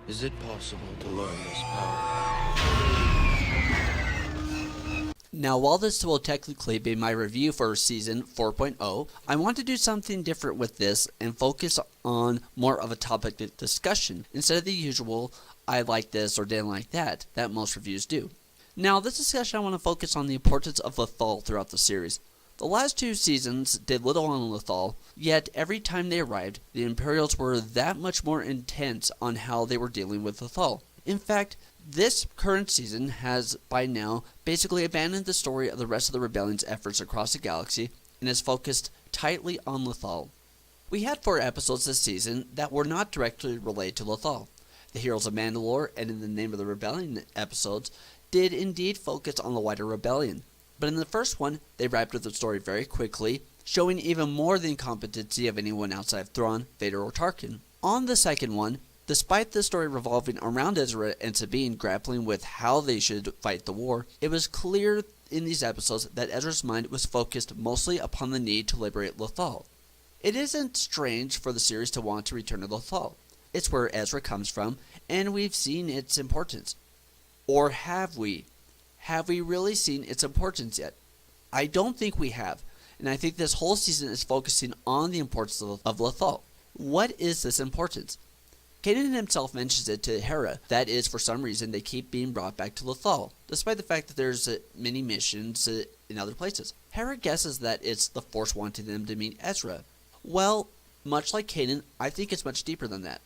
Is it possible to learn this power? Now, while this will technically be my review for Season 4.0, I want to do something different with this and focus on more of a topic discussion instead of the usual I like this or didn't like that most reviews do. Now, this discussion I want to focus on the importance of Lothal throughout the series. The last two seasons did little on Lothal, yet every time they arrived, the Imperials were that much more intense on how they were dealing with Lothal. In fact, this current season has, by now, basically abandoned the story of the rest of the Rebellion's efforts across the galaxy and is focused tightly on Lothal. We had 4 episodes this season that were not directly related to Lothal. The Heroes of Mandalore and In the Name of the Rebellion episodes did indeed focus on the wider rebellion, but in the first one, they wrapped up the story very quickly, showing even more the incompetency of anyone outside of Thrawn, Vader, or Tarkin. On the second one, despite the story revolving around Ezra and Sabine grappling with how they should fight the war, it was clear in these episodes that Ezra's mind was focused mostly upon the need to liberate Lothal. It isn't strange for the series to want to return to Lothal. It's where Ezra comes from, and we've seen its importance. Or have we? Have we really seen its importance yet? I don't think we have, and I think this whole season is focusing on the importance of Lothal. What is this importance? Kanan himself mentions it to Hera, that is, for some reason they keep being brought back to Lothal, despite the fact that there's many missions in other places. Hera guesses that it's the Force wanting them to meet Ezra. Well, much like Kanan, I think it's much deeper than that.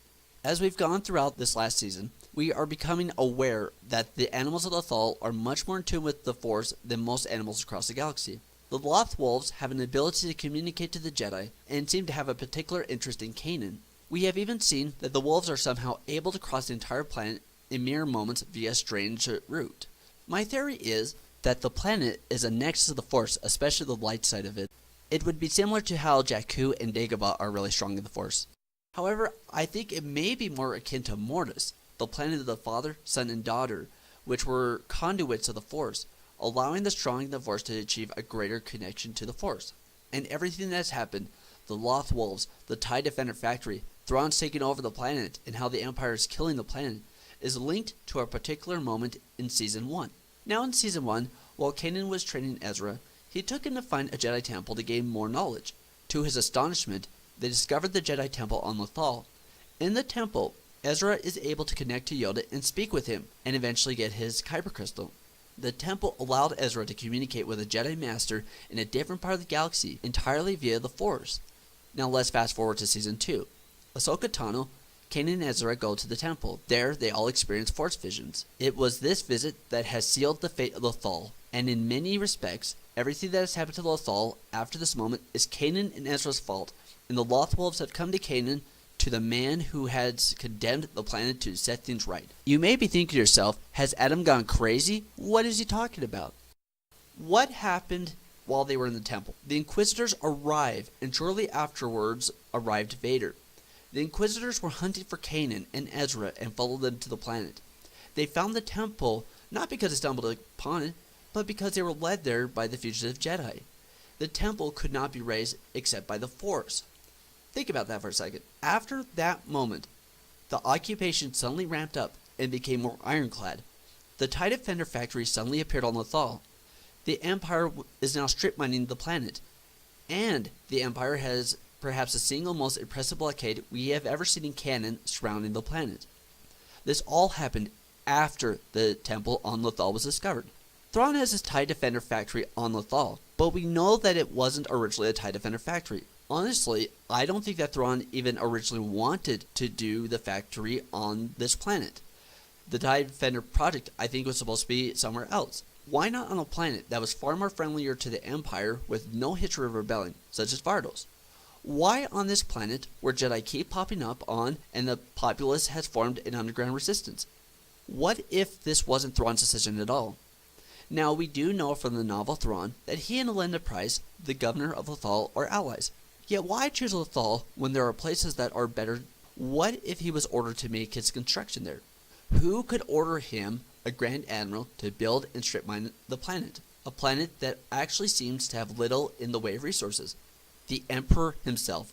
As we've gone throughout this last season, we are becoming aware that the animals of Lothal are much more in tune with the Force than most animals across the galaxy. The Lothwolves have an ability to communicate to the Jedi and seem to have a particular interest in Kanan. We have even seen that the wolves are somehow able to cross the entire planet in mere moments via a strange route. My theory is that the planet is a nexus of the Force, especially the light side of it. It would be similar to how Jakku and Dagobah are really strong in the Force. However, I think it may be more akin to Mortis, the planet of the Father, Son, and Daughter, which were conduits of the Force, allowing the strong in the Force to achieve a greater connection to the Force. And everything that has happened, the Loth-wolves, the TIE Defender factory, Thrawn's taking over the planet, and how the Empire is killing the planet, is linked to a particular moment in Season 1. Now in Season 1, while Kanan was training Ezra, he took him to find a Jedi temple to gain more knowledge. To his astonishment, they discovered the Jedi temple on Lothal. In the temple, Ezra is able to connect to Yoda and speak with him, and eventually get his Kyber crystal. The temple allowed Ezra to communicate with a Jedi Master in a different part of the galaxy entirely via the Force. Now let's fast forward to Season 2. Ahsoka Tano, Kanan and Ezra go to the temple. There, they all experience Force visions. It was this visit that has sealed the fate of Lothal, and in many respects, everything that has happened to Lothal after this moment is Kanan and Ezra's fault, and the Lothwolves have come to Kanan, to the man who has condemned the planet to set things right. You may be thinking to yourself, has Adam gone crazy? What is he talking about? What happened while they were in the temple? The Inquisitors arrived, and shortly afterwards arrived Vader. The Inquisitors were hunting for Kanan and Ezra and followed them to the planet. They found the temple not because they stumbled upon it, but because they were led there by the fugitive Jedi. The temple could not be raised except by the Force. Think about that for a second. After that moment, the occupation suddenly ramped up and became more ironclad. The TIE Defender factory suddenly appeared on Lothal. The Empire is now strip mining the planet. And the Empire has perhaps the single most impressive blockade we have ever seen in canon surrounding the planet. This all happened after the temple on Lothal was discovered. Thrawn has his TIE Defender factory on Lothal, but we know that it wasn't originally a TIE Defender factory. Honestly, I don't think that Thrawn even originally wanted to do the factory on this planet. The TIE Defender project, I think, was supposed to be somewhere else. Why not on a planet that was far more friendlier to the Empire with no history of rebellion, such as Vardos? Why on this planet where Jedi keep popping up on and the populace has formed an underground resistance? What if this wasn't Thrawn's decision at all? Now, we do know from the novel Thrawn that he and Elenda Price, the governor of Lothal, are allies. Yet why choose Lothal when there are places that are better? What if he was ordered to make his construction there? Who could order him, a Grand Admiral, to build and strip mine the planet? A planet that actually seems to have little in the way of resources. The Emperor himself.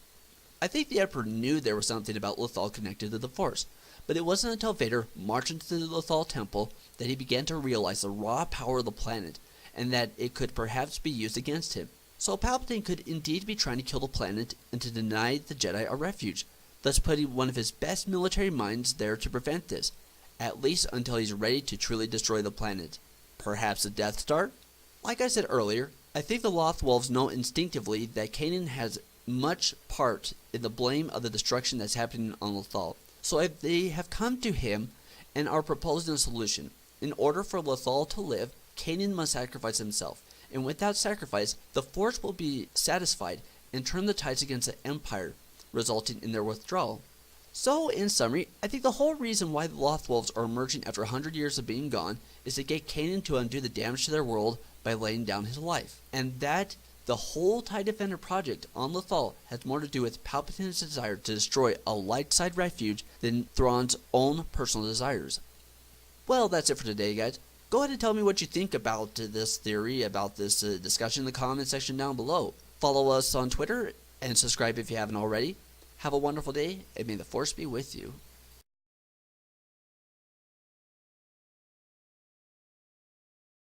I think the Emperor knew there was something about Lothal connected to the Force, But it wasn't until Vader marched into the Lothal temple that he began to realize the raw power of the planet, and that it could perhaps be used against him. So Palpatine could indeed be trying to kill the planet and to deny the Jedi a refuge, thus putting one of his best military minds there to prevent this, at least until he's ready to truly destroy the planet. Perhaps the Death Star? Like I said earlier, I think the Lothwolves know instinctively that Kanan has much part in the blame of the destruction that's happening on Lothal. So if they have come to him and are proposing a solution, in order for Lothal to live, Kanan must sacrifice himself, and without sacrifice, the Force will be satisfied and turn the tides against the Empire, resulting in their withdrawal. So, in summary, I think the whole reason why the Lothwolves are emerging after 100 years of being gone is to get Kanan to undo the damage to their world by laying down his life, and that the whole TIE Defender project on Lothal has more to do with Palpatine's desire to destroy a light side refuge than Thrawn's own personal desires. Well, that's it for today, guys. Go ahead and tell me what you think about this theory, about this discussion in the comment section down below. Follow us on Twitter and subscribe if you haven't already. Have a wonderful day, and may the Force be with you.